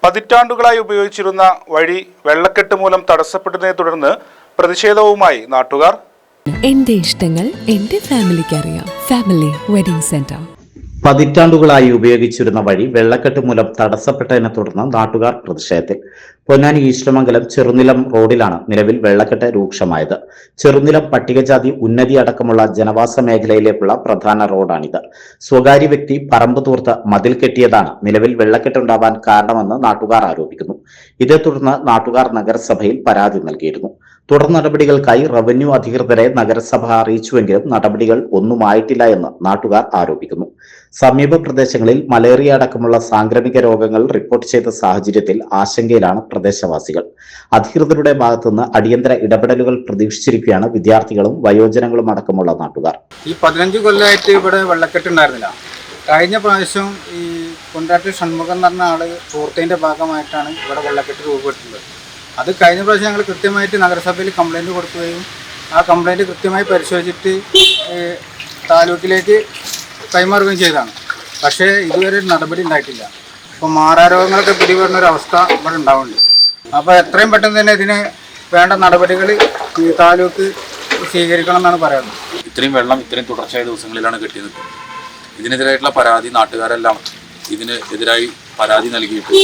പതിറ്റാണ്ടുകളായി ഉപയോഗിച്ചിരുന്ന വഴി വെള്ളക്കെട്ട് മൂലം തടസ്സപ്പെട്ടതിനെ തുടർന്ന് പ്രതിഷേധവുമായി നാട്ടുകാർ. എന്റെ ഇഷ്ടങ്ങൾ എന്റെ ഫാമിലിക്ക് അറിയാം. Family wedding centre. പതിറ്റാണ്ടുകളായി ഉപയോഗിച്ചിരുന്ന വഴി വെള്ളക്കെട്ട് മൂലം തടസ്സപ്പെട്ടതിനെ തുടർന്ന് നാട്ടുകാർ പ്രതിഷേധത്തിൽ. പൊന്നാനി ഈശ്വരമംഗലം ചെറുനിലം റോഡിലാണ് നിലവിൽ വെള്ളക്കെട്ട് രൂക്ഷമായത്. ചെറുനിലം പട്ടികജാതി ഉന്നതി അടക്കമുള്ള ജനവാസ മേഖലയിലേക്കുള്ള പ്രധാന റോഡാണിത്. സ്വകാര്യ വ്യക്തി പറമ്പ് തൂർത്ത് മതിൽ കെട്ടിയതാണ് നിലവിൽ വെള്ളക്കെട്ടുണ്ടാവാൻ കാരണമെന്ന് നാട്ടുകാർ ആരോപിക്കുന്നു. ഇതേ തുടർന്ന് നാട്ടുകാർ നഗരസഭയിൽ പരാതി നൽകിയിരുന്നു. തുടർ നടപടികൾക്കായി റവന്യൂ അധികൃതരെ നഗരസഭ അറിയിച്ചുവെങ്കിലും നടപടികൾ ഒന്നുമായിട്ടില്ല എന്ന് നാട്ടുകാർ ആരോപിക്കുന്നു. സമീപ പ്രദേശങ്ങളിൽ മലേറിയ അടക്കമുള്ള സാംക്രമിക രോഗങ്ങൾ റിപ്പോർട്ട് ചെയ്ത സാഹചര്യത്തിൽ ആശങ്കയിലാണ് പ്രദേശവാസികൾ. അധികൃതരുടെ ഭാഗത്തുനിന്ന് അടിയന്തര ഇടപെടലുകൾ പ്രതീക്ഷിച്ചിരിക്കുകയാണ് വിദ്യാർത്ഥികളും വയോജനങ്ങളും അടക്കമുള്ള നാട്ടുകാർ. ഈ 15 കൊല്ലമായിട്ട് ഇവിടെ വെള്ളക്കെട്ട് ഉണ്ടായിരുന്നില്ല. കഴിഞ്ഞ പ്രാവശ്യം ഈ കൊണ്ടാട്ടി ഷൺമുഖം എന്ന് പറഞ്ഞ ആള് പൂർത്തതിന്റെ ഭാഗമായിട്ടാണ് ഇവിടെ വെള്ളക്കെട്ട് രൂപപ്പെട്ടിട്ടുള്ളത്. അത് കഴിഞ്ഞ പ്രാവശ്യം ഞങ്ങൾ കൃത്യമായിട്ട് നഗരസഭയിൽ കംപ്ലൈൻറ്റ് കൊടുക്കുകയും ആ കംപ്ലൈൻറ്റ് കൃത്യമായി പരിശോധിച്ചിട്ട് താലൂക്കിലേക്ക് കൈമാറുകയും ചെയ്തതാണ്. പക്ഷേ ഇതുവരെ നടപടി ഉണ്ടായിട്ടില്ല. ഇപ്പോൾ മാറാരോഗങ്ങളൊക്കെ പിടിപെടുന്ന ഒരു അവസ്ഥ ഇവിടെ ഉണ്ടാവുന്നുണ്ട്. അപ്പോൾ എത്രയും പെട്ടെന്ന് തന്നെ ഇതിന് വേണ്ട നടപടികൾ ഈ താലൂക്ക് സ്വീകരിക്കണം എന്നാണ് പറയുന്നത്. ഇത്രയും വെള്ളം ഇത്രയും തുടർച്ചയായ ദിവസങ്ങളിലാണ് കെട്ടി നിൽക്കുന്നത്. ഇതിനെതിരായിട്ടുള്ള പരാതി നാട്ടുകാരെല്ലാം ഇതിനെതിരായി പരാതി നൽകിയിട്ട്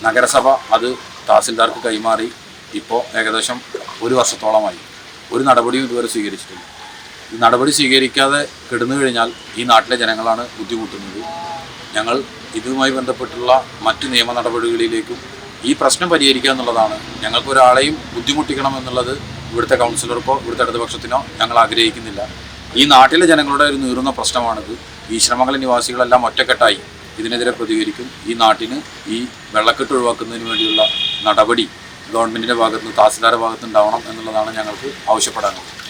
നഗരസഭ അത് തഹസിൽദാർക്ക് കൈമാറി ഇപ്പോൾ ഏകദേശം 1 വർഷത്തോളമായി. ഒരു നടപടിയും ഇതുവരെ സ്വീകരിച്ചിട്ടില്ല. ഈ നടപടി സ്വീകരിക്കാതെ കിടന്നു കഴിഞ്ഞാൽ ഈ നാട്ടിലെ ജനങ്ങളാണ് ബുദ്ധിമുട്ടുന്നത്. ഞങ്ങൾ ഇതുമായി ബന്ധപ്പെട്ടുള്ള മറ്റ് നിയമ നടപടികളിലേക്കും ഈ പ്രശ്നം പരിഹരിക്കുക എന്നുള്ളതാണ്. ഞങ്ങൾക്ക് ഒരാളെയും ബുദ്ധിമുട്ടിക്കണം എന്നുള്ളത് ഇവിടുത്തെ കൗൺസിലർക്കോ ഇവിടുത്തെ ഇടതുപക്ഷത്തിനോ ഞങ്ങൾ ആഗ്രഹിക്കുന്നില്ല. ഈ നാട്ടിലെ ജനങ്ങളുടെ ഒരു നീറുന്ന പ്രശ്നമാണിത്. ഈശ്വരമംഗലം നിവാസികളെല്ലാം ഒറ്റക്കെട്ടായി ഇതിനെതിരെ പ്രതികരിക്കും. ഈ നാട്ടിന് ഈ വെള്ളക്കെട്ട് ഒഴിവാക്കുന്നതിന് വേണ്ടിയുള്ള നടപടി ഗവൺമെൻറ്റിൻ്റെ ഭാഗത്തുനിന്ന് തഹസിൽദാരുടെ ഭാഗത്തുനിന്ന് ഉണ്ടാവണം എന്നുള്ളതാണ് ഞങ്ങൾക്ക് ആവശ്യപ്പെടാനുള്ളത്.